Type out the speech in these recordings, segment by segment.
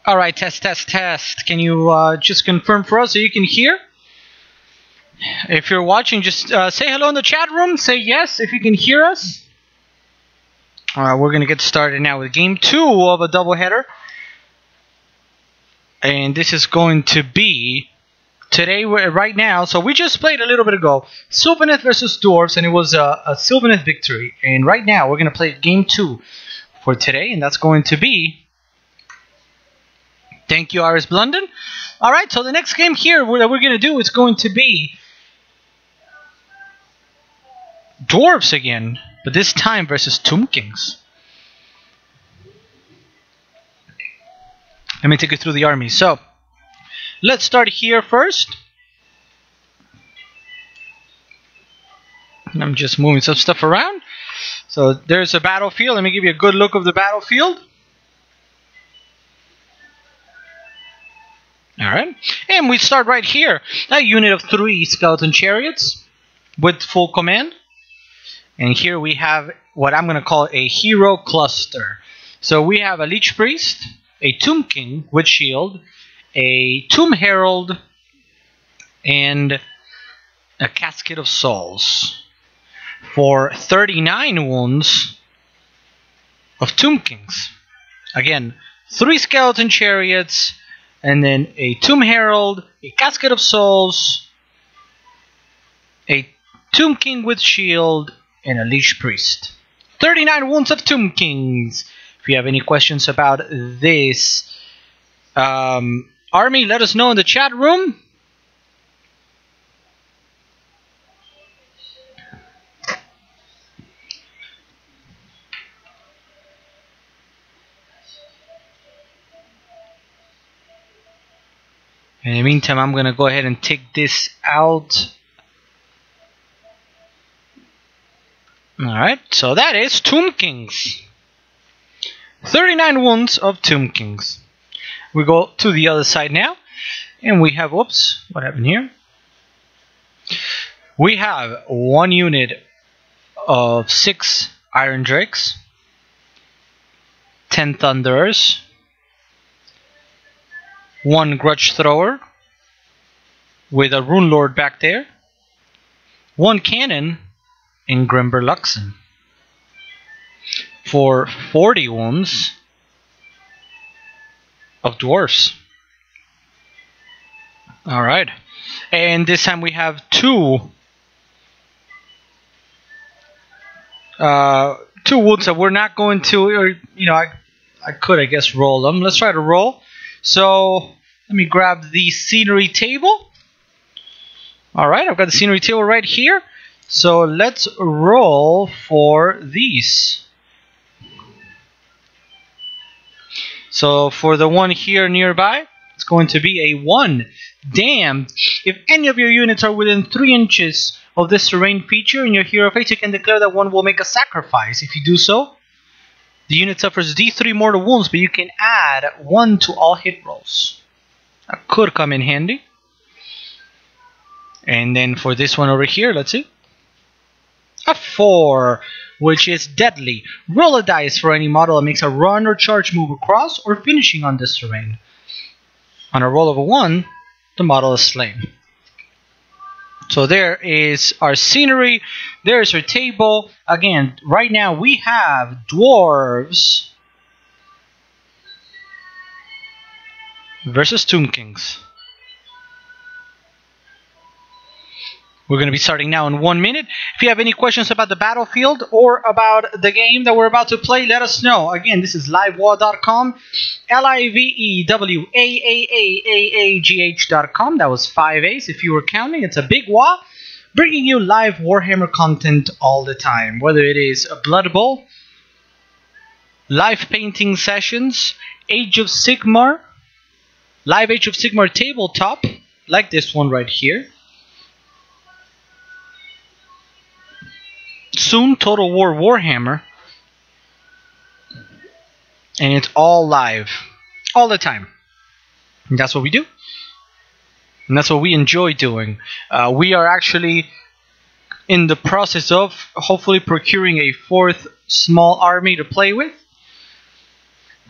All right, test, test, test. Can you just confirm for us so you can hear? If you're watching, just say hello in the chat room. Say yes if you can hear us. All right, we're going to get started now with game 2 of a doubleheader. And this is going to be today, right now. So we just played a little bit ago Sylvaneth versus Dwarfs, and it was a Sylvaneth victory. And right now we're going to play game 2 for today, and that's going to be... Thank you, Iris Blunden. All right, so the next game here that we're going to do is going to be Dwarfs again, but this time versus Tomb Kings. Let me take you through the army. So, let's start here first. I'm just moving some stuff around. So, there's a battlefield. Let me give you a good look of the battlefield. Alright, and we start right here. A unit of 3 skeleton chariots with full command. And here we have what I'm going to call a hero cluster. So we have a Lich Priest, a Tomb King with shield, a Tomb Herald, and a Casket of Souls. For 39 wounds of Tomb Kings. Again, 3 skeleton chariots, and then a Tomb Herald, a Casket of Souls, a Tomb King with shield, and a Lich Priest. 39 wounds of Tomb Kings. If you have any questions about this army, let us know in the chat room. In the meantime, I'm going to go ahead and take this out. Alright, so that is Tomb Kings. 39 wounds of Tomb Kings. We go to the other side now. And we have, whoops, what happened here? We have 1 unit of 6 Iron Drakes. 10 Thunderers. 1 Grudge Thrower with a Rune Lord back there. 1 Cannon in Grimber Luxon. For 40 wounds of Dwarfs. Alright. And this time we have 2 wounds that we're not going to, or, you know, I could, I guess, roll them. Let's try to roll. So, let me grab the scenery table. Alright, I've got the scenery table right here. So, let's roll for these. So, for the one here nearby, it's going to be a 1. Damned. If any of your units are within 3 inches of this terrain feature in your hero phase, you can declare that one will make a sacrifice. If you do so, the unit suffers D3 mortal wounds, but you can add 1 to all hit rolls. That could come in handy. And then for this one over here, let's see. A 4, which is deadly. Roll a dice for any model that makes a run or charge move across or finishing on this terrain. On a roll of a 1, the model is slain. So there is our scenery, there's our table. Again, right now we have Dwarves versus Tomb Kings. We're going to be starting now in 1 minute. If you have any questions about the battlefield or about the game that we're about to play, let us know. Again, this is livewa.com, livewaagh.com. That was 5 A's if you were counting. It's a big wa, bringing you live Warhammer content all the time. Whether it is a Blood Bowl, live painting sessions, Age of Sigmar, live Age of Sigmar tabletop, like this one right here. Soon Total War Warhammer, and it's all live all the time. And that's what we do, and that's what we enjoy doing. We are actually in the process of hopefully procuring a 4th small army to play with.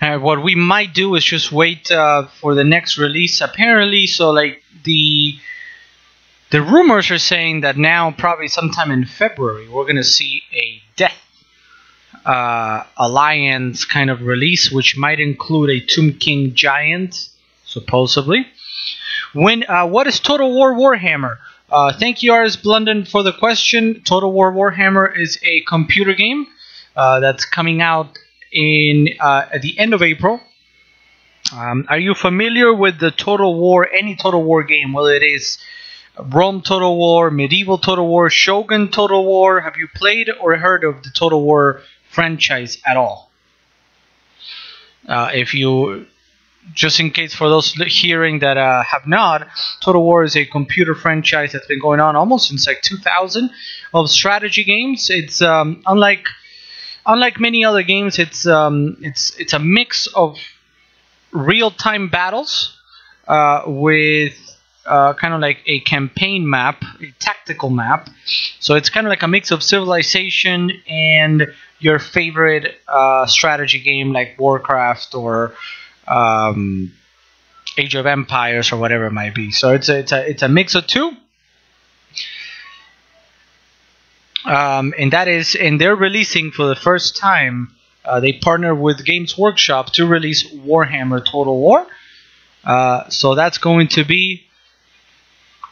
What we might do is just wait for the next release. Apparently, so like the rumors are saying that now, probably sometime in February, we're gonna see a Death Alliance kind of release, which might include a Tomb King Giant, supposedly. What is Total War Warhammer? Thank you, Ars Blunden, for the question. Total War Warhammer is a computer game that's coming out at the end of April. Are you familiar with the Total War, any Total War game, whether it is Rome Total War, Medieval Total War, Shogun Total War? Have you played or heard of the Total War franchise at all? If you, just in case for those hearing that have not, Total War is a computer franchise that's been going on almost since like 2000 of strategy games. It's unlike many other games. It's a mix of real-time battles with kind of like a campaign map, a tactical map. So it's kind of like a mix of Civilization and your favorite strategy game like Warcraft or Age of Empires or whatever it might be. So it's a mix of two. And they're releasing for the first time. They partner with Games Workshop to release Warhammer Total War. So that's going to be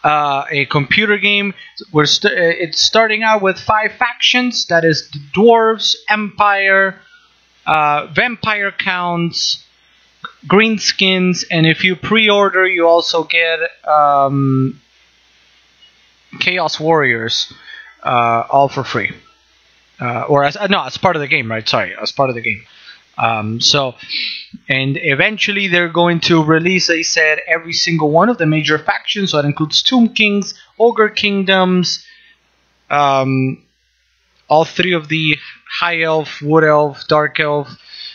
a computer game. It's starting out with 5 factions. That is the Dwarfs, Empire, Vampire Counts, Greenskins, and if you pre-order, you also get Chaos Warriors, all for free. As part of the game, right? Sorry, as part of the game. And eventually they're going to release, they said, every single one of the major factions. So that includes Tomb Kings, Ogre Kingdoms, all 3 of the High Elf, Wood Elf, Dark Elf,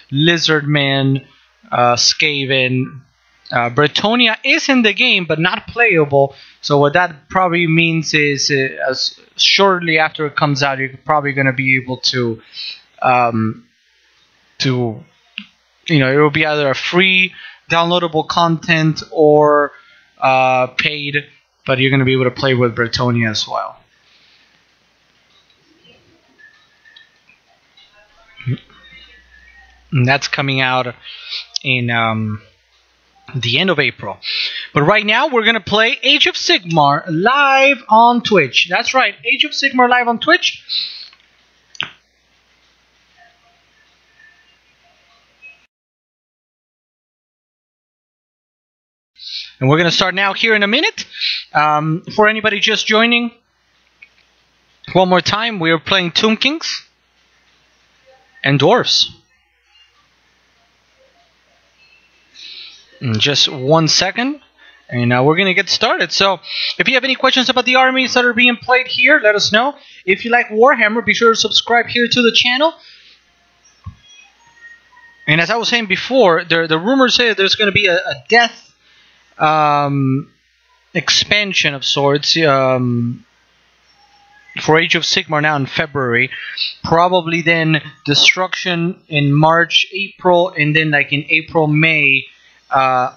Lizard Man, Skaven. Bretonia is in the game, but not playable. So what that probably means is, as shortly after it comes out, you're probably going to be able to, it will be either a free downloadable content or paid, but you're going to be able to play with Bretonia as well. And that's coming out in the end of April. But right now we're going to play Age of Sigmar live on Twitch. That's right, Age of Sigmar live on Twitch. And we're going to start now here in a minute. For anybody just joining, one more time, we are playing Tomb Kings and Dwarfs. In just 1 second, and we're going to get started. So if you have any questions about the armies that are being played here, let us know. If you like Warhammer, be sure to subscribe here to the channel. And as I was saying before, the rumors say there's going to be a Death expansion of sorts for Age of Sigmar now in February. Probably then Destruction in March, April, and then like in April, May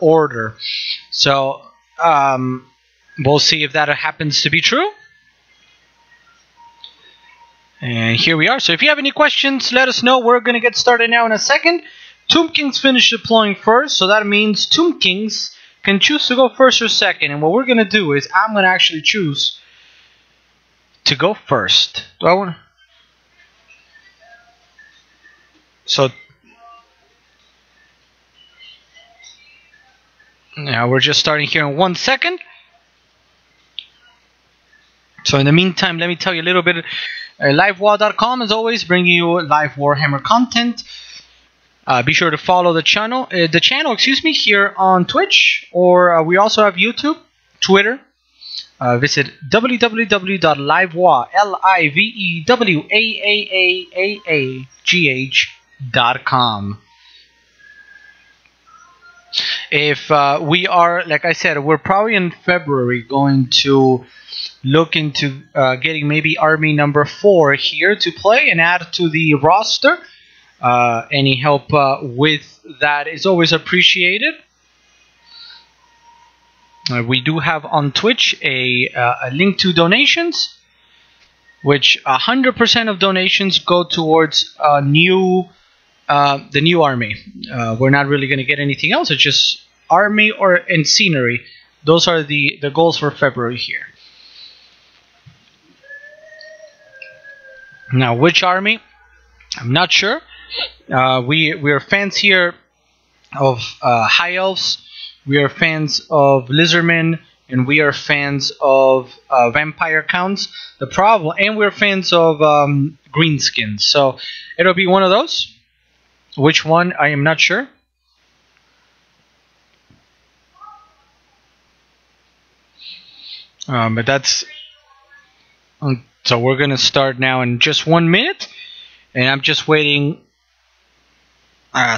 order. So we'll see if that happens to be true. And here we are. So if you have any questions, let us know. We're going to get started now in a second. Tomb Kings finished deploying first, so that means Tomb Kings can choose to go first or second. And what we're going to do is I'm going to actually choose to go first. Do I want? So now we're just starting here in 1 second. So in the meantime, let me tell you a little bit. LiveWar.com is always bringing you live Warhammer content. Be sure to follow the channel, here on Twitch, or we also have YouTube, Twitter. Visit www.livewaagh.com. If we are, like I said, we're probably in February going to look into getting maybe army number 4 here to play and add to the roster. Any help with that is always appreciated. We do have on Twitch a link to donations, which 100% of donations go towards the new army. We're not really going to get anything else. It's just army and scenery. Those are the goals for February here. Now, which army? I'm not sure. We are fans here of High Elves. We are fans of Lizardmen, and we are fans of Vampire Counts. The problem, and we're fans of Greenskins. So it'll be one of those. Which one? I am not sure. But that's. So we're gonna start now in just 1 minute, and I'm just waiting.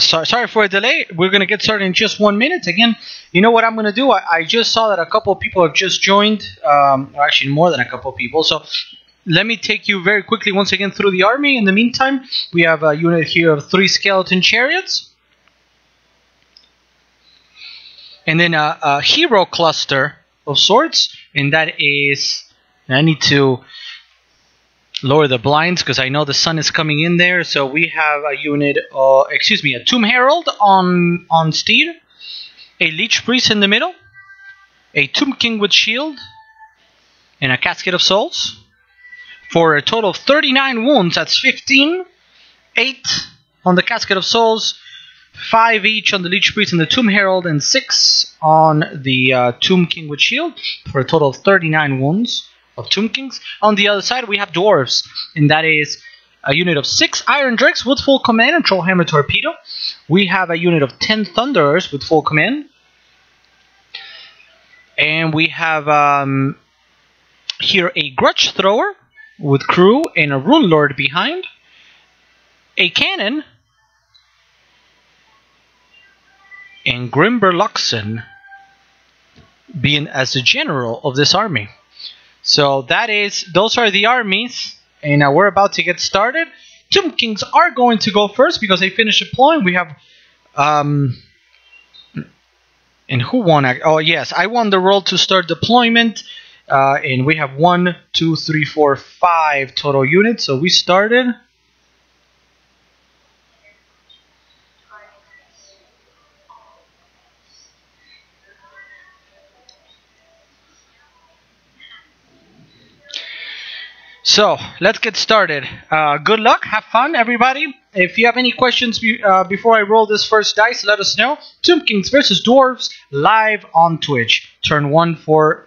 Sorry for a delay. We're going to get started in just 1 minute. Again, you know what I'm going to do? I just saw that a couple of people have just joined. Or actually, more than a couple of people. So let me take you very quickly once again through the army. In the meantime, we have a unit here of 3 skeleton chariots. And then a hero cluster of sorts. And that is... I need to lower the blinds because I know the sun is coming in there. So we have a unit, a Tomb Herald on Steed, a Leech Priest in the middle, a Tomb King with shield, and a Casket of Souls for a total of 39 wounds. That's 15, 8 on the Casket of Souls, 5 each on the Leech Priest and the Tomb Herald, and 6 on the Tomb King with shield for a total of 39 wounds of Tomb Kings. On the other side, we have Dwarfs, and that is a unit of 6 Iron Drakes with full command and Trollhammer Torpedo. We have a unit of 10 Thunderers with full command. And we have here a Grudge Thrower with crew and a Rune Lord behind. A Cannon. And Grimber Luxon being as the general of this army. So those are the armies, and we're about to get started. Tomb Kings are going to go first because they finished deploying. We have, and who won? Oh yes, I won the role to start deployment, and we have 1, 2, 3, 4, 5 total units. So we started. So let's get started. Good luck, have fun, everybody. If you have any questions before I roll this first dice, let us know. Tomb Kings versus Dwarves live on Twitch. Turn 1 for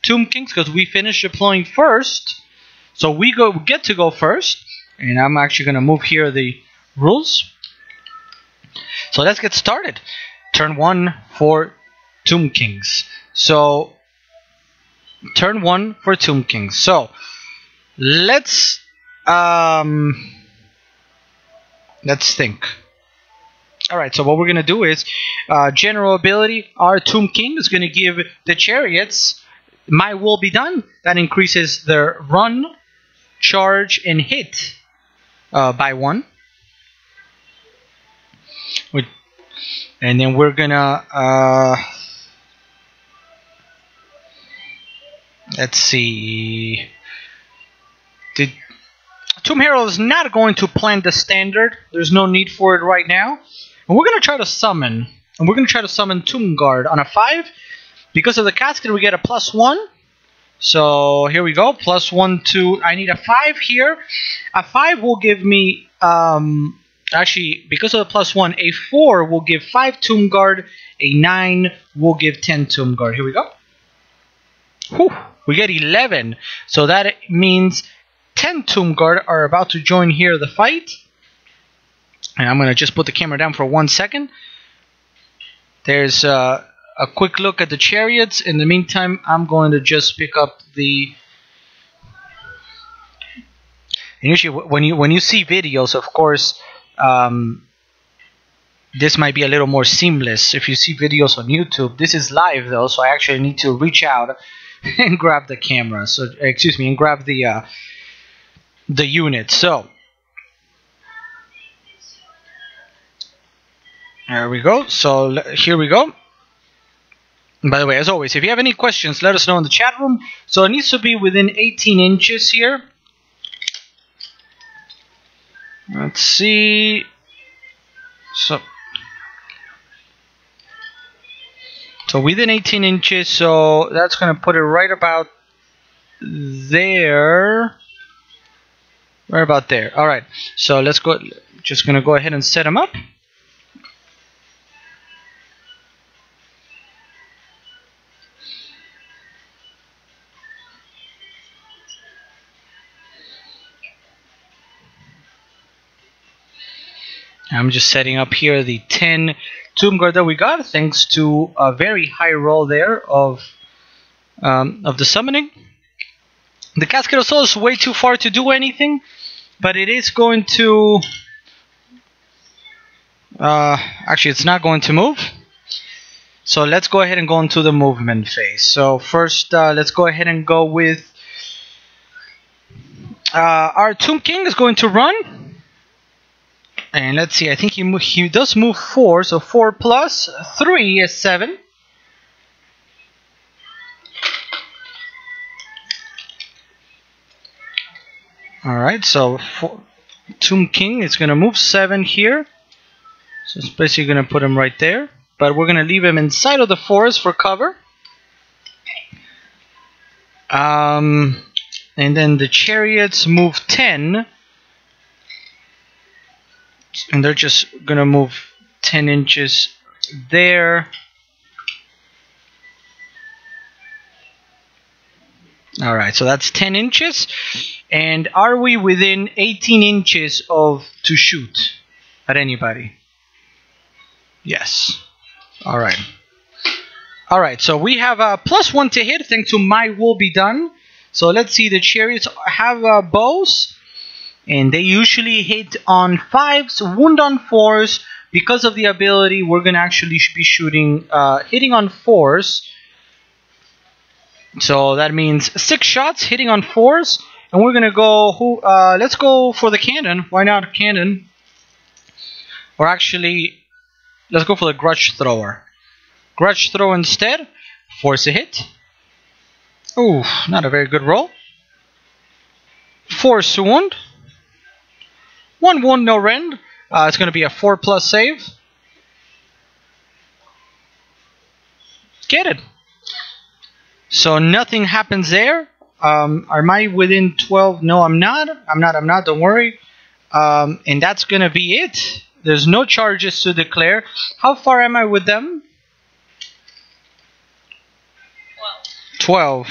Tomb Kings because we finished deploying first. So we get to go first. And I'm actually going to move here the rules. So let's get started. Turn 1 for Tomb Kings. So turn 1 for Tomb Kings. So let's think. Alright, so what we're going to do is general ability. Our Tomb King is going to give the chariots My Will Be Done. That increases their run, charge, and hit by 1. And then we're going to let's see. The Tomb Herald is not going to plant the standard. There's no need for it right now. And we're going to try to summon. And we're going to try to summon Tomb Guard on a 5. Because of the casket, we get a +1. So here we go. +1 to... I need a 5 here. A 5 will give me... actually, because of the +1, a 4 will give 5 Tomb Guard. A 9 will give 10 Tomb Guard. Here we go. Whew, we get 11. So that means... 10 Tomb Guard are about to join here the fight. And I'm going to just put the camera down for 1 second. There's a quick look at the chariots. In the meantime, I'm going to just pick up the... And usually when you see videos, of course, this might be a little more seamless. If you see videos on YouTube, this is live though, so I actually need to reach out and grab the camera. So, excuse me, and grab the unit. So There we go. So here we go. By the way, as always, if you have any questions, let us know in the chat room. So it needs to be within 18 inches here. Let's see. So within 18 inches, so that's going to put it right about there. Right about there. All right. So let's go. Just going to go ahead and set them up. I'm just setting up here the 10 Tomb Guard that we got, thanks to a very high roll there of the summoning. The Cascade of Souls is way too far to do anything, but it is going to... actually, it's not going to move. So let's go ahead and go into the movement phase. So first, let's go ahead and go with... our Tomb King is going to run. And let's see, I think he does move 4, so 4 plus 3 is 7. Alright, so Tomb King is going to move 7 here. So it's basically going to put him right there. But we're going to leave him inside of the forest for cover. And then the chariots move 10. And they're just going to move 10 inches there. Alright, so that's 10 inches. And are we within 18 inches of to shoot at anybody? Yes. Alright. Alright, so we have a +1 to hit thanks to My Will Be Done. So let's see, the chariots have bows. And they usually hit on 5s, wound on 4s. Because of the ability, we're going to actually be shooting, hitting on 4s. So that means 6 shots hitting on 4s. And we're going to go, let's go for the cannon. Why not cannon? Or actually, let's go for the grudge thrower. Grudge thrower instead. Force a hit. Ooh, not a very good roll. Force a wound. 1 wound, no rend. It's going to be a 4+ save. Get it. So nothing happens there. Am I within 12? No, I'm not. I'm not. Don't worry. And that's going to be it. There's no charges to declare. How far am I with them? 12.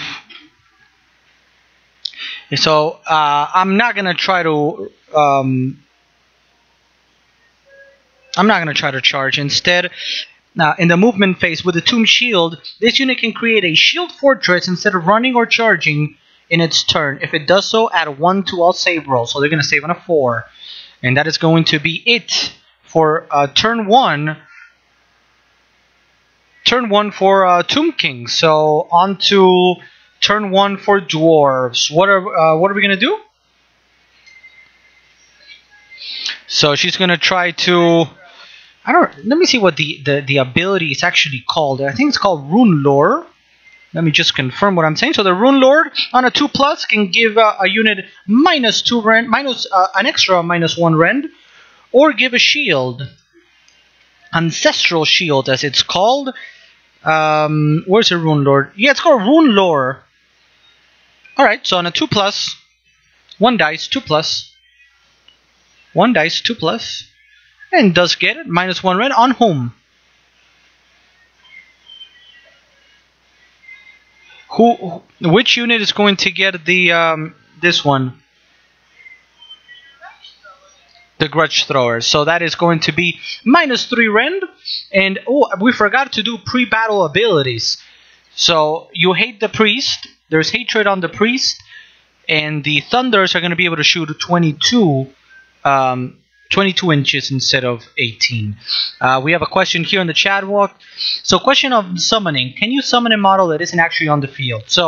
So I'm not going to try to... I'm not going to try to charge. Instead, now in the movement phase with the Tomb Shield, this unit can create a shield fortress instead of running or charging in its turn. If it does so, add 1 to all save rolls. So they're going to save on a 4. And that is going to be it for turn 1. Turn 1 for Tomb King. So on to turn 1 for Dwarves. What are we going to do? So she's going to try to... let me see what the ability is actually called. I think it's called Rune Lore. Let me just confirm what I'm saying. So the Rune Lord on a 2+ can give a unit -2 rend, an extra -1 rend, or give a shield. Ancestral shield, as it's called. Where's the Rune Lord? Yeah, it's called Rune Lore. Alright, so on a 2+, 1 dice, 2+. 1 dice, 2+. And does get it. -1 rend on whom? Which unit is going to get the this one? The Grudge Thrower. So that is going to be -3 rend. And oh, we forgot to do pre-battle abilities. So you hate the priest. There's hatred on the priest, and the Thunders are going to be able to shoot 22 inches instead of 18. We have a question here in the chat walk. So question of summoning. Can you summon a model that isn't actually on the field? So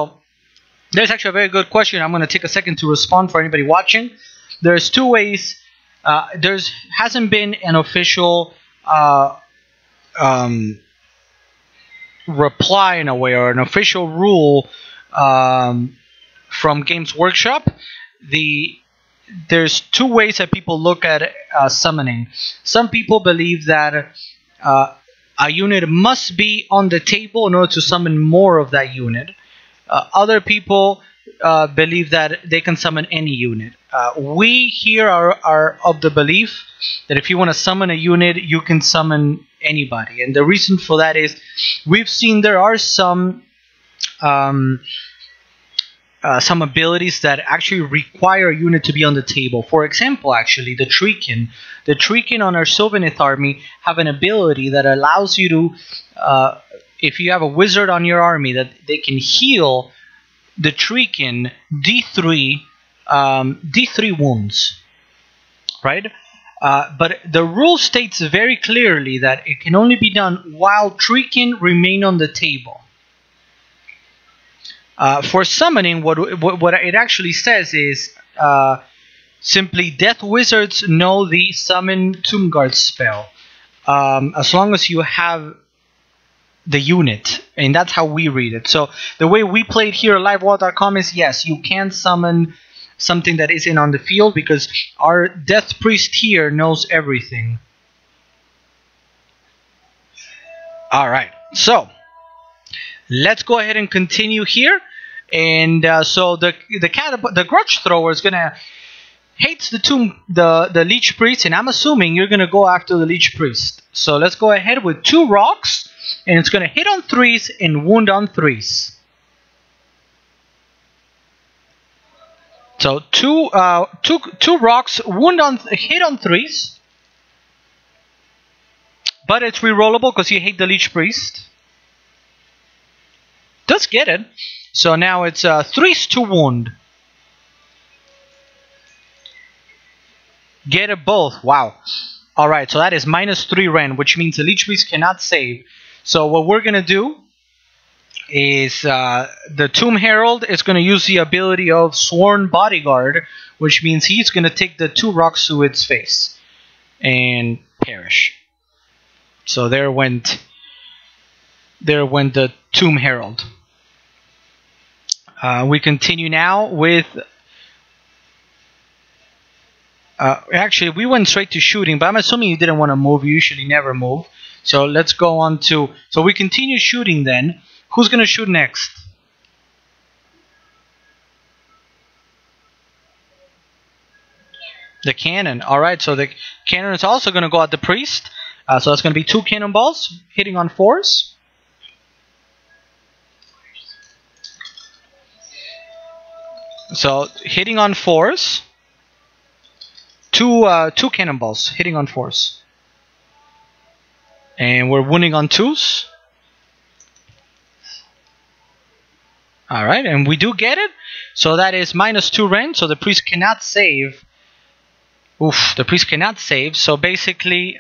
there's actually a very good question. I'm going to take a second to respond for anybody watching. There's 2 ways. There hasn't been an official reply in a way, or an official rule from Games Workshop. There's two ways that people look at summoning. Some people believe that a unit must be on the table in order to summon more of that unit. Other people believe that they can summon any unit. We here are of the belief that if you want to summon a unit, you can summon anybody. And the reason for that is we've seen there are some abilities that actually require a unit to be on the table. For example, actually, the Treekin. The Treekin on our Sylvaneth army have an ability that allows you to, if you have a wizard on your army, that they can heal the Treekin D3 wounds, right? But the rule states very clearly that it can only be done while Treekin remain on the table. For summoning, what it actually says is simply Death Wizards know the Summon Tomb Guard spell. As long as you have the unit, and that's how we read it. So the way we play it here at LiveWall.com is, yes, you can summon something that isn't on the field because our Death Priest here knows everything. Alright, so let's go ahead and continue here. And so the Grudge Thrower is gonna hates the Leech Priest, and I'm assuming you're gonna go after the Leech Priest. So let's go ahead with 2 rocks, and it's gonna hit on 3s and wound on 3s. So two rocks, hit on 3s, but it's rerollable because you hate the Leech Priest. Does get it. So now it's 3s to wound. Get it both. Wow. Alright, so that is -3 Ren, which means the Leech Priest cannot save. So what we're going to do is the Tomb Herald is going to use the ability of Sworn Bodyguard, which means he's going to take the 2 rocks to its face and perish. So there went the Tomb Herald. We continue now with... actually, we went straight to shooting, but I'm assuming you didn't want to move. You usually never move. So let's go on to... So we continue shooting then. Who's going to shoot next? The cannon. Alright, so the cannon is also going to go at the priest. So that's going to be 2 cannonballs hitting on 4s. So hitting on 4s. Two cannonballs hitting on 4s. And we're wounding on 2s. Alright, and we do get it. So that is -2 Ren. So the priest cannot save. Oof, the priest cannot save. So basically,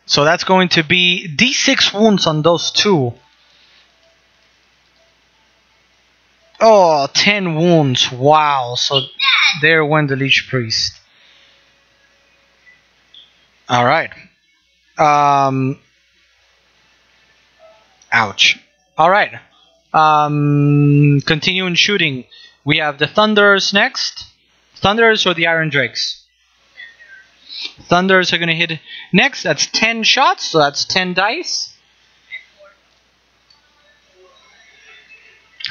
so that's going to be D6 wounds on those 2. Oh, 10 wounds. Wow. So there went the Leech Priest. Alright. Ouch. Alright. Continuing shooting. We have the Thunderers next. Thunderers or the Iron Drakes? Thunderers are going to hit next. That's 10 shots. So that's 10 dice.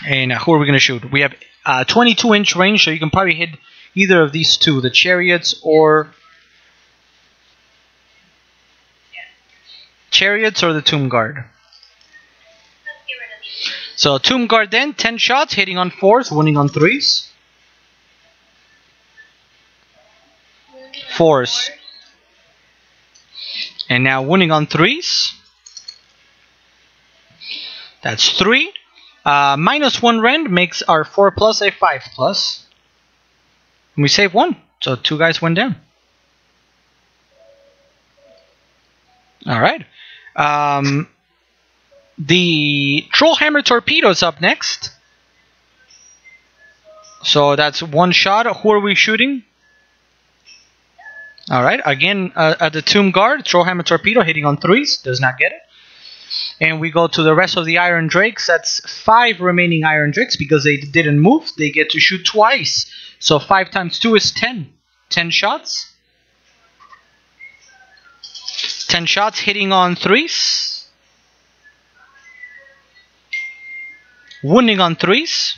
And who are we going to shoot? We have 22-inch range, so you can probably hit either of these 2, the Chariots or the Tomb Guard. So Tomb Guard then, 10 shots, hitting on 4s, wounding on 3s. 4s. And now wounding on 3s. That's 3. -1 Rend makes our 4+ a 5+. And we save 1. So 2 guys went down. Alright. The Trollhammer Torpedo is up next. So that's 1 shot. Who are we shooting? Alright, again at the Tomb Guard, throw hammer torpedo, hitting on 3s, does not get it. And we go to the rest of the Iron Drakes. That's 5 remaining Iron Drakes because they didn't move. They get to shoot twice. So 5 times 2 is 10. 10 shots. 10 shots hitting on 3s. Wounding on 3s.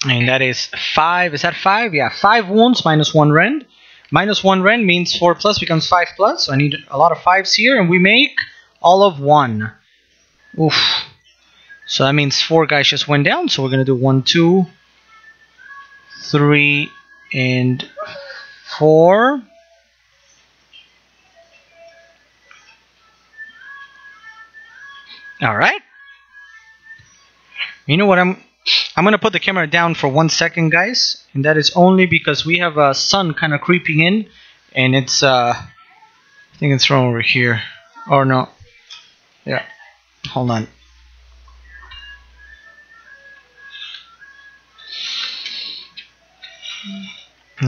And that is 5. Is that 5? Yeah, 5 wounds minus 1 rend. Minus 1 rend means 4 plus becomes 5 plus. So I need a lot of 5s here. And we make all of 1. Oof. So that means 4 guys just went down. So we're going to do 1, 2, 3, and 4. Alright. You know what, I'm going to put the camera down for 1 second, guys. And that is only because we have a sun kind of creeping in. And it's, I think it's from over here. Or no. Yeah. Hold on.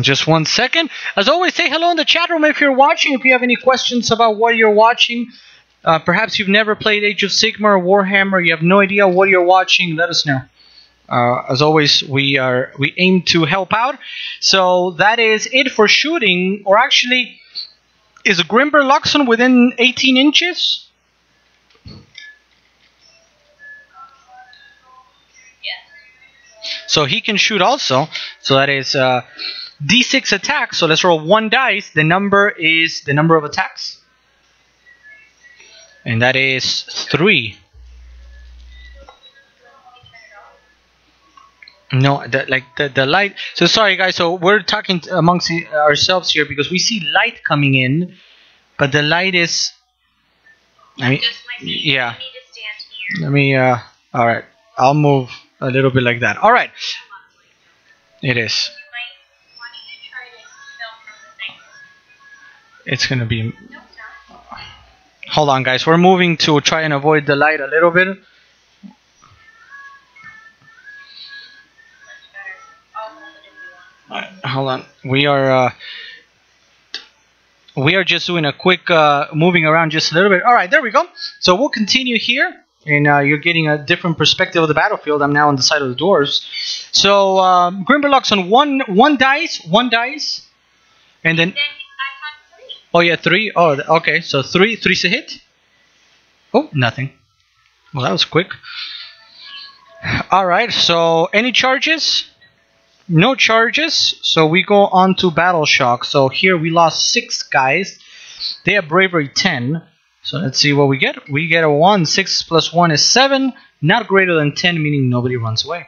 Just 1 second. As always, say hello in the chat room if you're watching. If you have any questions about what you're watching. Perhaps you've never played Age of Sigmar or Warhammer. You have no idea what you're watching. Let us know. As always, we aim to help out. So that is it for shooting. Or actually, is Grimber Luxon within 18 inches? So he can shoot also. So that is D6 attacks. So let's roll 1 dice. The number is the number of attacks. And that is 3. No, the light. So sorry guys, so we're talking amongst ourselves here because we see light coming in, but the light is, I mean, yeah. Let me alright, I'll move a little bit like that. Alright. It is. It's gonna be, hold on guys, we're moving to try and avoid the light a little bit. Hold on. We are just doing a quick moving around just a little bit. All right, there we go. So we'll continue here, and you're getting a different perspective of the battlefield. I'm now on the side of the dwarves. So Grimberlocks on one dice, and then. Oh yeah, 3. Oh, okay. So 3's a hit. Oh, nothing. Well, that was quick. All right. So any charges? No charges, so we go on to Battle Shock. So here we lost 6 guys. They have Bravery 10. So let's see what we get. We get a 1. 6 plus 1 is 7. Not greater than 10, meaning nobody runs away.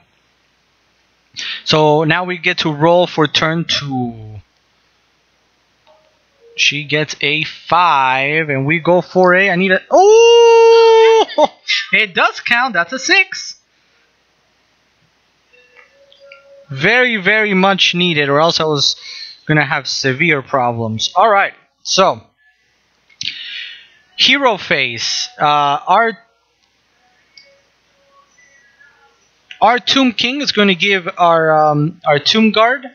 So now we get to roll for turn 2. She gets a 5, and we go for a... I need a... Oh! It does count. That's a 6. Very, very much needed, or else I was going to have severe problems. Alright, so hero phase. Our Tomb King is going to give our Tomb Guard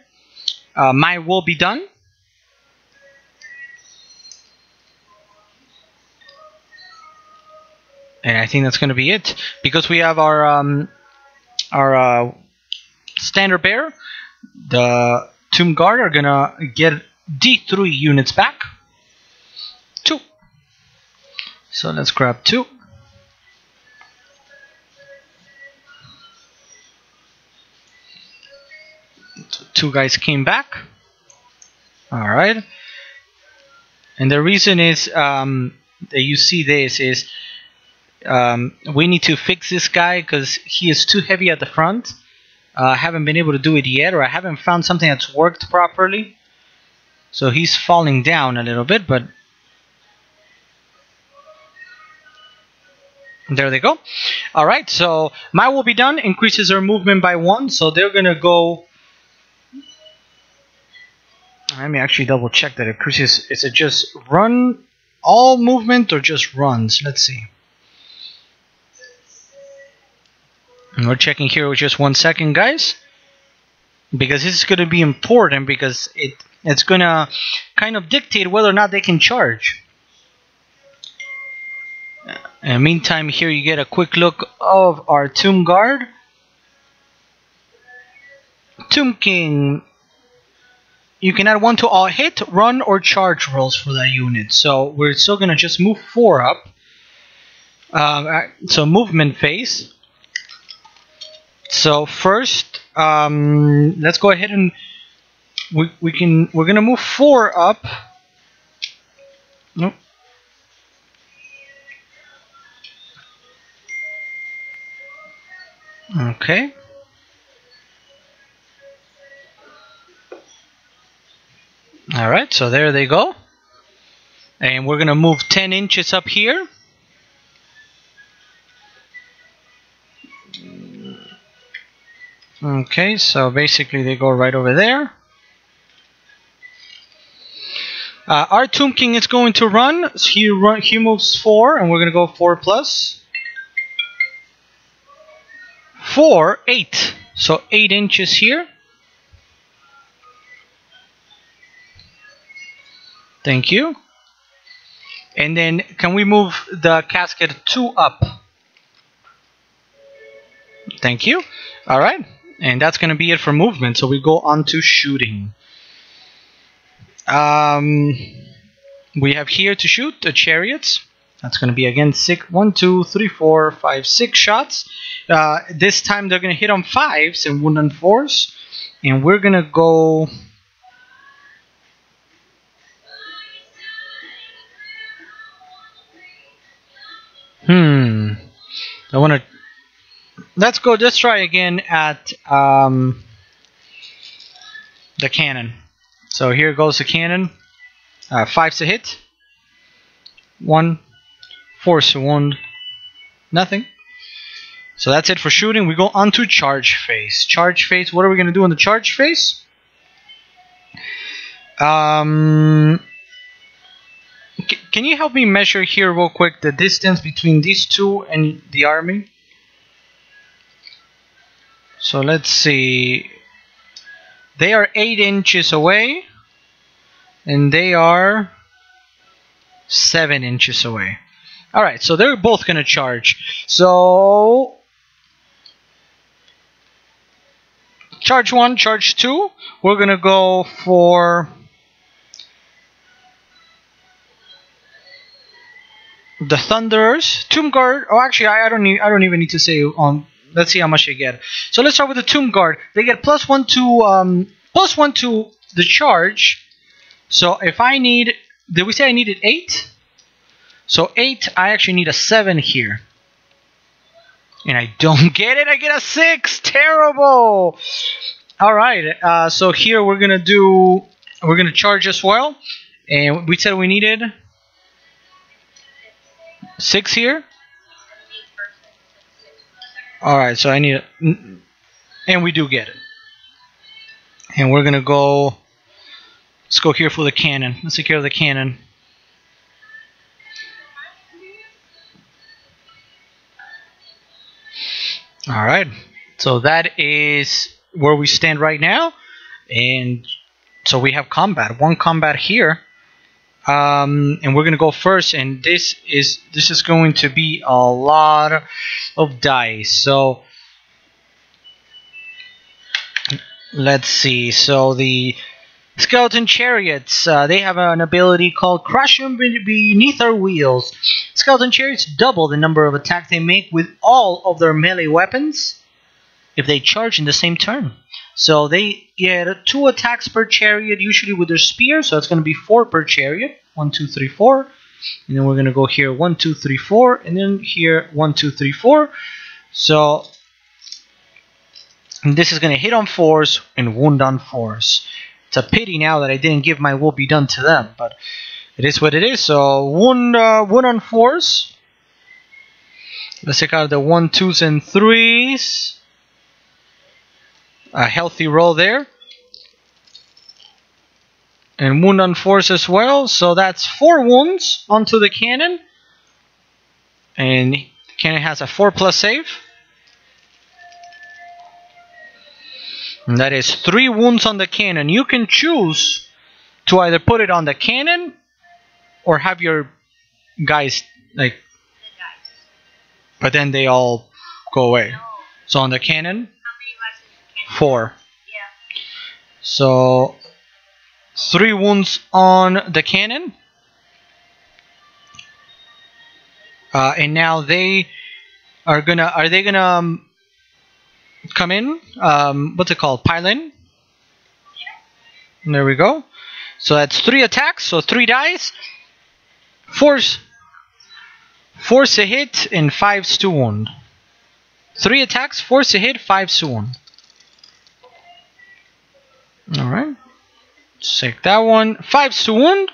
My Will Be Done. And I think that's going to be it. Because we have our Standard Bearer, the Tomb Guard are gonna get D3 units back. 2. So let's grab 2. 2 guys came back. Alright. And the reason is that you see this is we need to fix this guy because he is too heavy at the front. I haven't been able to do it yet, or I haven't found something that's worked properly. So he's falling down a little bit, but there they go. Alright, so My Will Be Done increases their movement by 1, so they're going to go... Let me actually double check that it increases. Is it just run all movement or just runs? Let's see. And we're checking here with just 1 second, guys, because this is going to be important, because it's going to kind of dictate whether or not they can charge. In the meantime, here you get a quick look of our Tomb Guard. Tomb King, you can add 1 to all hit, run, or charge rolls for that unit. So we're still going to just move 4 up. So movement phase. So first, let's go ahead and we're going to move 4 up. Nope. Okay. Alright, so there they go. And we're going to move 10 inches up here. Okay, so basically they go right over there. Our Tomb King is going to run. So he moves 4, and we're going to go 4 plus. 4, 8. So 8 inches here. Thank you. And then can we move the casket 2 up? Thank you. Alright. And that's going to be it for movement. So we go on to shooting. We have here to shoot the chariots. That's going to be again 1, 2, 3, 4, 5, 6 shots. This time they're going to hit on 5s and wound on 4s. And we're going to go... I want to... Let's try again at the cannon. So here goes the cannon. 5's a hit. 1. 4's a wound. Nothing. So that's it for shooting. We go on to charge phase. Charge phase. What are we going to do in the charge phase? Can you help me measure here real quick the distance between these two and the army? So let's see. They are 8 inches away, and they are 7 inches away. Alright, so they're both going to charge. So, charge 1, charge 2. We're going to go for the Thunderers. Tomb Guard. Oh, actually, I don't even need to say on. Let's see how much they get. So let's start with the Tomb Guard. They get +1 to the charge. So if I need, did we say I needed 8? So 8, I actually need a 7 here. And I don't get it. I get a 6. Terrible. All right. So here we're gonna charge as well. And we said we needed 6 here. Alright, so I need and we do get it. And we're gonna go, let's go here for the cannon. Let's take care of the cannon. Alright, so that is where we stand right now. And so we have combat. 1 combat here. And we're gonna go first, and this is going to be a lot of dice. So let's see. So the skeleton chariots, they have an ability called Crush Them Beneath Our Wheels. Skeleton chariots double the number of attacks they make with all of their melee weapons if they charge in the same turn. So they get 2 attacks per chariot, usually with their spear. So it's going to be 4 per chariot. 1, 2, 3, 4. And then we're going to go here 1, 2, 3, 4. And then here 1, 2, 3, 4. So this is going to hit on 4s and wound on 4s. It's a pity now that I didn't give my will be done to them, but it is what it is. So wound on 4s. Let's take out the 1, 2s, and 3s. A healthy roll there. And wound on 4s as well. So that's 4 wounds onto the cannon. And the cannon has a 4+ save. And that is 3 wounds on the cannon. You can choose to either put it on the cannon or have your guys like. But then they all go away. No. So on the cannon, how many lives is the cannon? 4. Yeah. So 3 wounds on the cannon. And now they are gonna. Are they gonna come in? What's it called? Pile in. Yeah. And there we go. So that's 3 attacks. So 3 dice. Force a hit and 5 to wound. 3 attacks, force a hit, 5 to wound. Alright. Take that one. 5 to wound.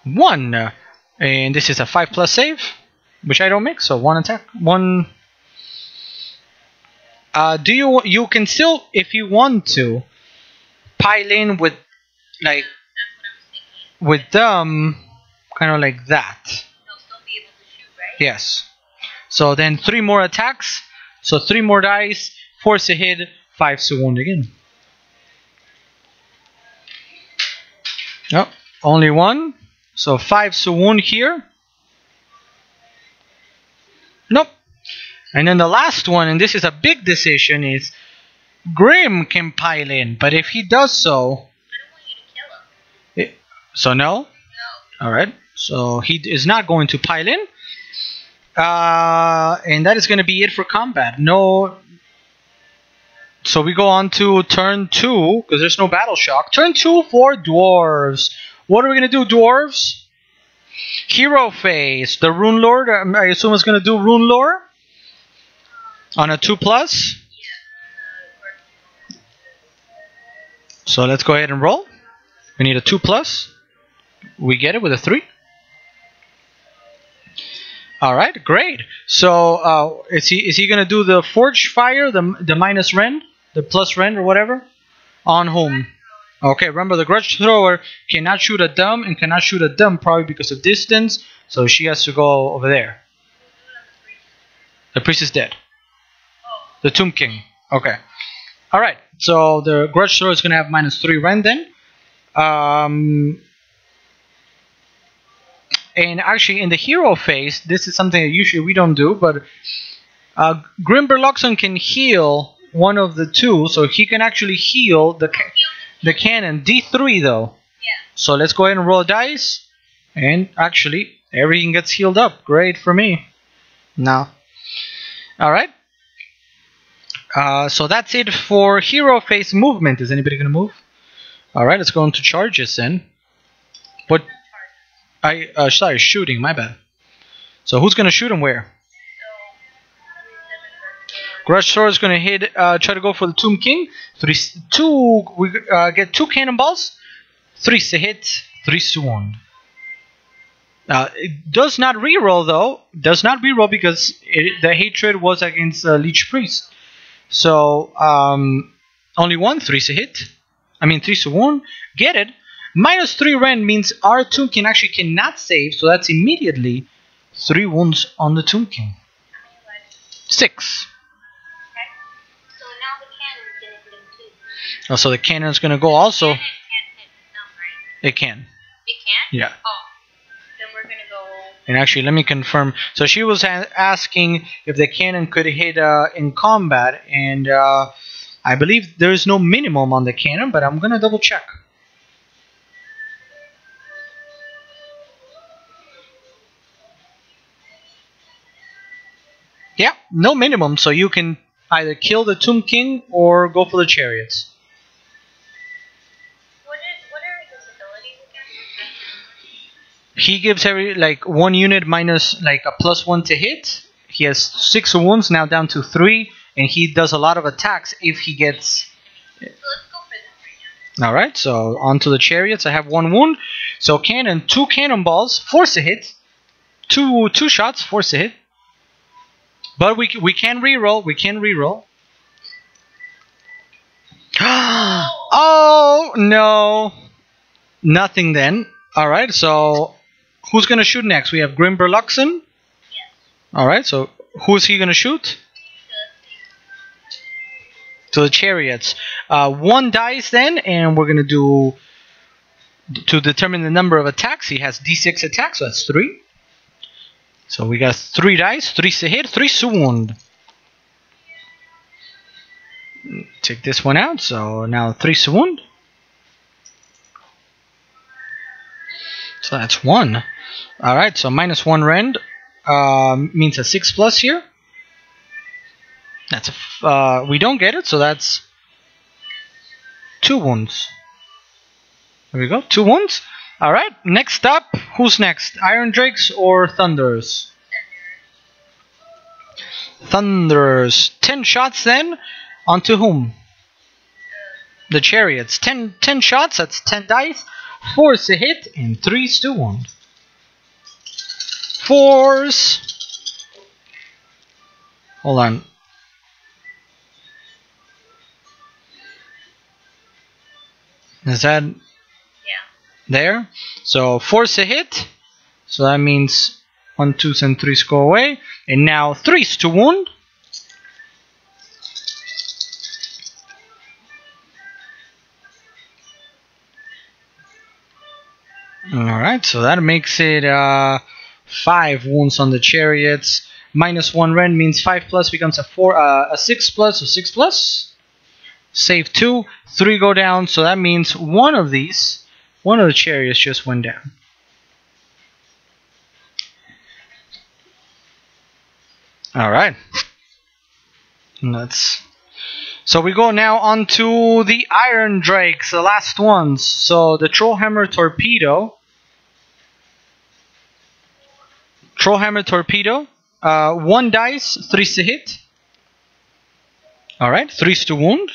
1. And this is a 5+ save, which I don't make, so 1 attack. 1. You can still, if you want to, pile in with like with them. Kind of like that. They'll still be able to shoot, right? Yes. So then 3 more attacks. So 3 more dice. Force a hit. 5 to wound again. Oh, only 1. So 5 to wound here. Nope. And then the last one, and this is a big decision, is Grim can pile in. But if he does so... I don't want you to kill him. So no? No. Alright. So he is not going to pile in. And that is going to be it for combat. No. So we go on to turn 2, because there's no battle shock. Turn 2 for Dwarves. What are we going to do, Dwarves? Hero phase. The Rune Lord, I assume is going to do Rune Lore. On a 2+. So let's go ahead and roll. We need a 2+. We get it with a 3. Alright, great. So is he gonna do the Forge Fire, the minus rend, the plus rend or whatever? On whom? Okay, remember the Grudge Thrower cannot shoot a dumb and cannot shoot a dumb probably because of distance, so she has to go over there. The priest is dead. The Tomb King. Okay. Alright, so the Grudge Thrower is gonna have -3 rend then. And actually, in the hero phase, this is something that usually we don't do, but Grimberloxon can heal one of the 2, so he can actually heal the cannon. D3 though. Yeah. So let's go ahead and roll a dice, and actually everything gets healed up. Great for me. Now, all right. So that's it for hero phase movement. Is anybody gonna move? All right, let's go into charges then. But sorry, shooting, my bad. So who's going to shoot him where? Grudge Thrower is going to hit, try to go for the Tomb King. We get 2 cannonballs. 3 to hit, 3 to wound. It does not reroll though. Does not reroll because the hatred was against Leech Priest. So only 1, 3 to hit. I mean 3 to wound. Get it. -3 rend means our Tomb King actually cannot save, so that's immediately 3 wounds on the Tomb King. 6. Okay. So now the cannon's gonna hit him too. Oh, so the cannon's gonna go also. Cannon can't hit them, right? It can. It can? Yeah. Oh. Then we're gonna go. And actually, let me confirm. So she was asking if the cannon could hit in combat, and I believe there is no minimum on the cannon, but I'm gonna double check. Yeah, no minimum, so you can either kill the Tomb King or go for the chariots. What are his abilities again? He gives every 1 unit minus a +1 to hit. He has 6 wounds, now down to 3, and he does a lot of attacks if he gets. So let's go for that right now. Alright, so onto the chariots. I have 1 wound. So cannon, 2 cannonballs, force a hit. 2 shots, force a hit. But we can reroll. We can reroll. Oh no! Nothing then. All right. So who's gonna shoot next? We have Grimberloxon. Yes. All right. So who's he gonna shoot? to the chariots. 1 dice then, and we're gonna do to determine the number of attacks. He has d6 attacks, so that's 3. So we got 3 dice, 3 to hit, 3 to wound. Take this one out, so now 3 to wound. So that's 1. Alright, so -1 rend means a 6+ here. That's we don't get it, so that's 2 wounds. There we go, 2 wounds. Alright, next up, who's next? Iron Drakes or Thunders? Thunders. 10 shots then. Onto whom? The chariots. 10 shots, that's 10 dice. 4 to hit and 3 to wound. 4s. Hold on. Is that there? So 4 to hit. So that means 1, 2, and 3 go away. And now 3 to wound. Alright, so that makes it 5 wounds on the chariots. -1 rend means 5+ becomes a 6+, so 6+. Save 2, 3 go down, so that means one of the chariots just went down. Alright. So we go now on to the Iron Drakes, the last ones. So the Trollhammer Torpedo. 1 dice, 3 to hit. Alright, 3 to wound.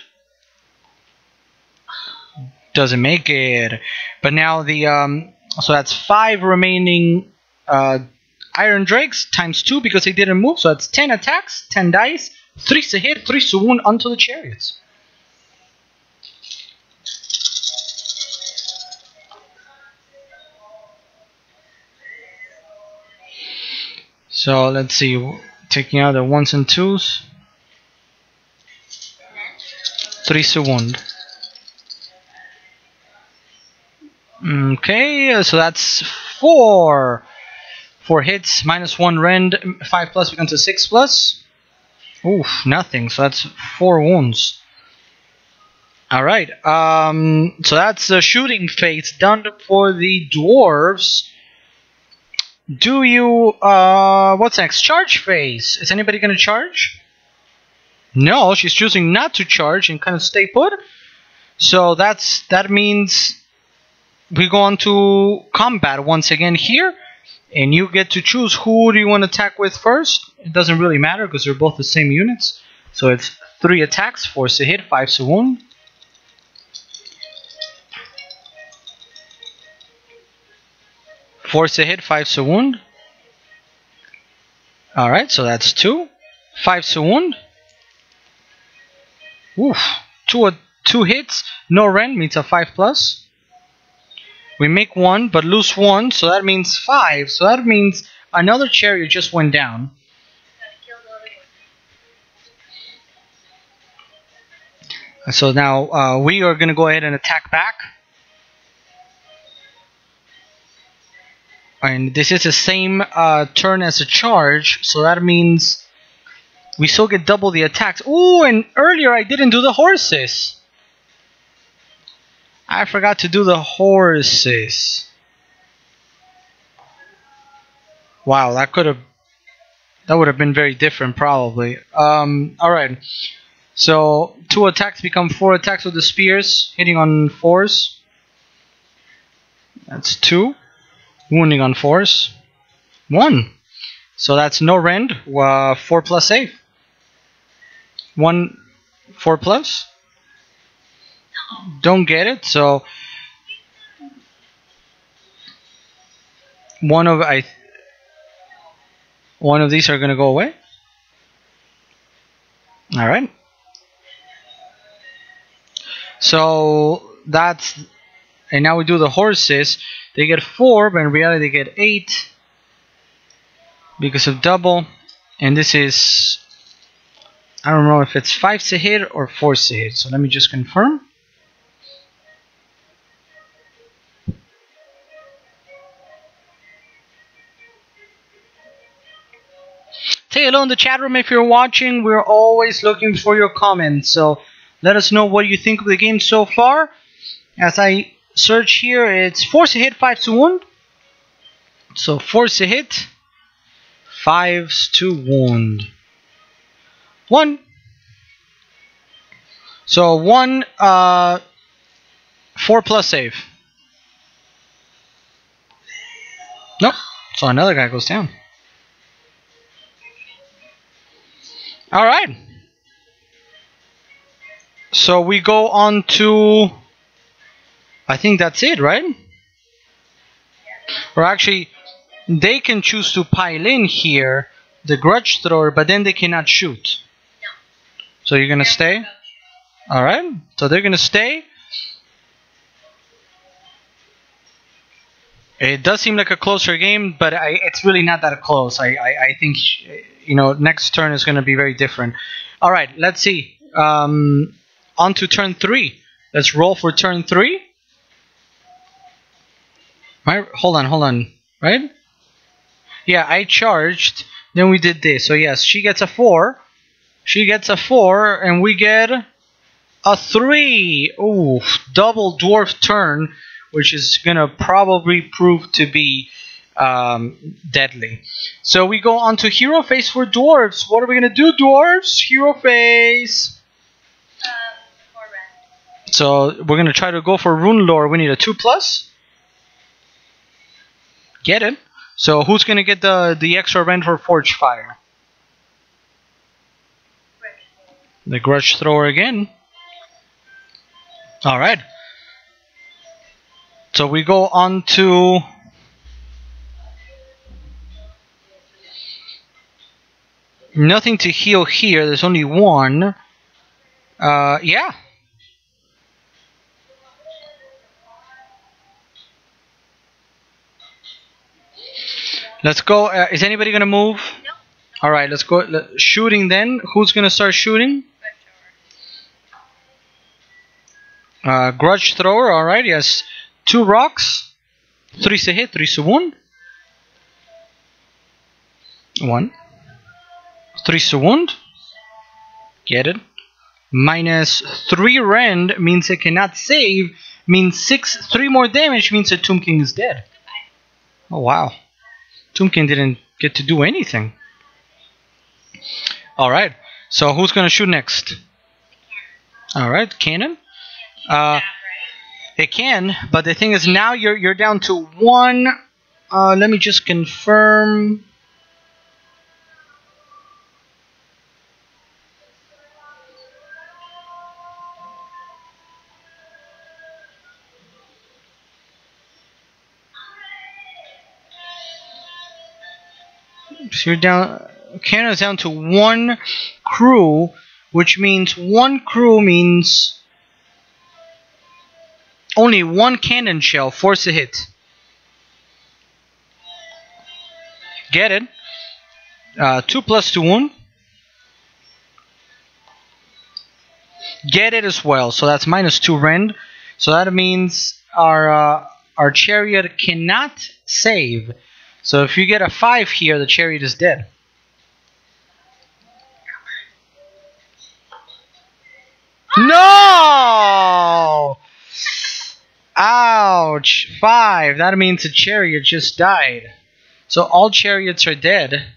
Doesn't make it. But now so that's 5 remaining Iron Drakes times 2 because they didn't move. So that's 10 attacks, 10 dice, 3 to hit, 3 to wound onto the chariots. So let's see, taking out the 1s and 2s. 3 to wound. Okay, so that's 4. 4 hits, -1 rend, 5+ becomes a 6+. Oof, nothing. So that's 4 wounds. Alright, so that's the shooting phase done for the dwarves. Do you, what's next? Charge phase. Is anybody going to charge? No, she's choosing not to charge and kind of stay put. So that means we go on to combat once again here. And you get to choose who do you want to attack with first. It doesn't really matter because they're both the same units. So it's 3 attacks, 4 to hit, 5 to wound. Force to hit, 5 to wound. Alright, so that's 2. 5 to wound. Oof. 2 hits, no rend means a 5+. We make 1 but lose 1, so that means 5. So that means another chariot just went down. So now we are going to go ahead and attack back. And this is the same turn as a charge, so that means we still get double the attacks. Ooh, and earlier I didn't do the horses. I forgot to do the horses. Wow, that would have been very different probably. Alright. So 2 attacks become 4 attacks with the spears, hitting on 4s. That's 2. Wounding on 4s. 1. So that's no rend. 4+ save. 1 4+. Don't get it. So one of these are going to go away. All right. So that's, and now we do the horses. They get 4, but in reality they get 8 because of double. And this is I don't know if it's 5 to hit or 4 to hit. So let me just confirm. Say hello in the chat room if you're watching. We're always looking for your comments. So let us know what you think of the game so far. As I search here, it's 4 to hit, 5 to wound. So 4 to hit, 5 to wound. 1. So 1, 4 plus save. Nope. So another guy goes down. Alright. So we go on to... I think that's it, right? Or actually, they can choose to pile in here, the grudge thrower, but then they cannot shoot. No. So you're going to stay? Alright. So they're going to stay. It does seem like a closer game, but it's really not that close. I think, you know, next turn is going to be very different. All right, let's see. On to turn 3. Let's roll for turn 3. Right, hold on. Right? Yeah, I charged. Then we did this. So yes, she gets a 4. She gets a 4, and we get a 3. Ooh, double dwarf turn, which is gonna probably prove to be deadly. So we go on to hero phase for dwarves. What are we gonna do, dwarves? Hero phase. 4 red. So we're gonna try to go for rune lore. We need a 2+. Get it. So who's gonna get the extra rend for forge fire? The grudge thrower again. All right. So we go on to nothing to heal here. There's only 1. Yeah. Let's go. Is anybody gonna move? No. All right. Let's go. Shooting then. Who's gonna start shooting? Grudge thrower. All right. Yes. 2 rocks. 3 to hit. 3 to wound. 1. 3 to wound. Get it. Minus 3 rend means it cannot save. Means 3 more damage means the Tomb King is dead. Oh wow. Tomb King didn't get to do anything. Alright. So who's gonna shoot next? Alright, cannon. It can, but the thing is now you're down to 1. Let me just confirm. So you're down. Cannon's down to 1 crew, which means 1 crew means only 1 cannon shell. Force a hit. Get it. 2+ to wound. Get it as well. So that's minus 2 rend. So that means our chariot cannot save. So if you get a 5 here, the chariot is dead. No! Ouch! 5. That means the chariot just died. So all chariots are dead.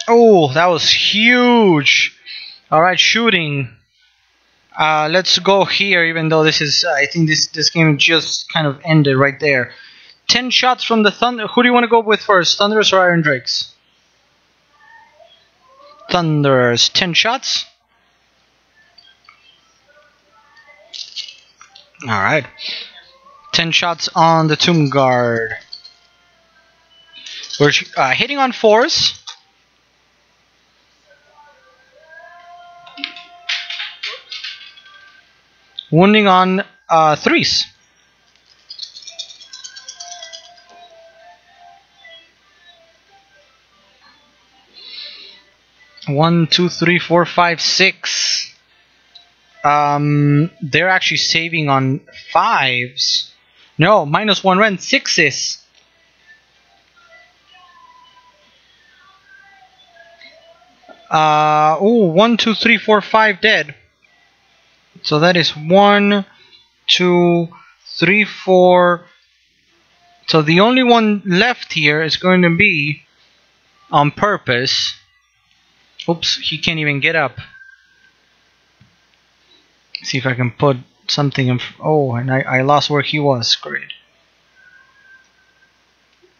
Oh, that was huge. Alright, shooting. Let's go here, even though this is... I think this game just kind of ended right there. 10 shots from the Thunder. Who do you want to go with first? Thunderers or Iron Drakes? Thunderers. 10 shots. Alright. 10 shots on the Tomb Guard. We're hitting on 4s. Wounding on 3s. 1, 2, 3, 4, 5, 6. They're actually saving on 5s. No, -1 rend, 6s. Oh, 1, 2, 3, 4, 5 dead. So that is 1, 2, 3, 4. So the only one left here is going to be on purpose. Oops, he can't even get up. See if I can put something in. Oh, and I lost where he was. Great.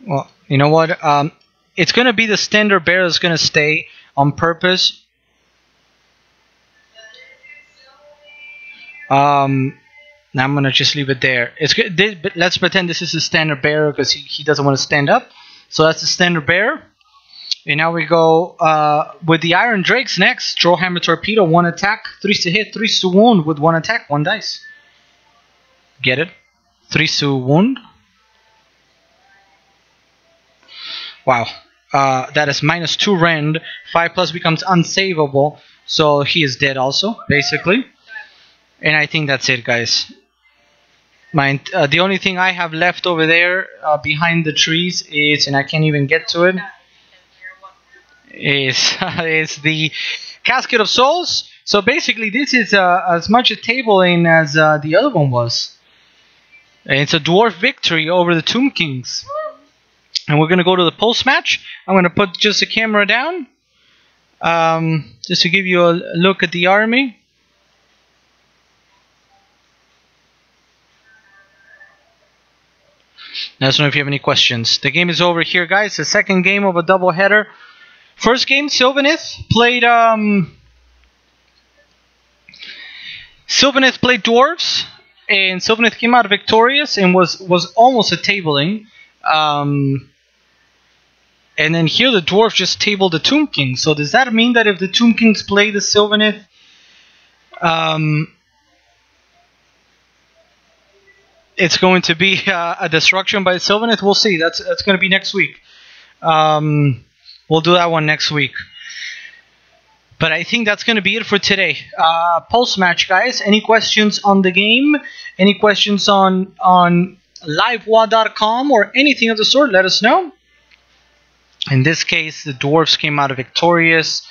Well, you know what? It's going to be the standard bear that's going to stay on purpose. Now I'm going to just leave it there. It's good. But let's pretend this is a standard bear because he doesn't want to stand up. So that's the standard bear. And now we go with the Iron Drakes next. Trollhammer Torpedo, 1 attack, 3 to hit, 3 to wound with 1 attack, 1 dice. Get it? 3 to wound. Wow. That is -2 rend. 5+ becomes unsavable. So he is dead also, basically. And I think that's it, guys. The only thing I have left over there behind the trees is, and I can't even get to it, is the Casket of Souls. So basically this is as much a tabling as the other one was. And it's a dwarf victory over the Tomb Kings. And we're going to go to the post-match. I'm going to put just the camera down. Just to give you a look at the army. Let us know if you have any questions. The game is over here, guys. The second game of a doubleheader. First game, Sylvaneth played Dwarfs, and Sylvaneth came out victorious and was almost a tabling. And then here the Dwarf just tabled the Tomb King. So does that mean that if the Tomb Kings play the Sylvaneth, it's going to be a destruction by Sylvaneth? We'll see. That's going to be next week. We'll do that one next week. But I think that's going to be it for today. Post-match, guys. Any questions on the game? Any questions on livewa.com or anything of the sort? Let us know. In this case, the Dwarves came out victorious.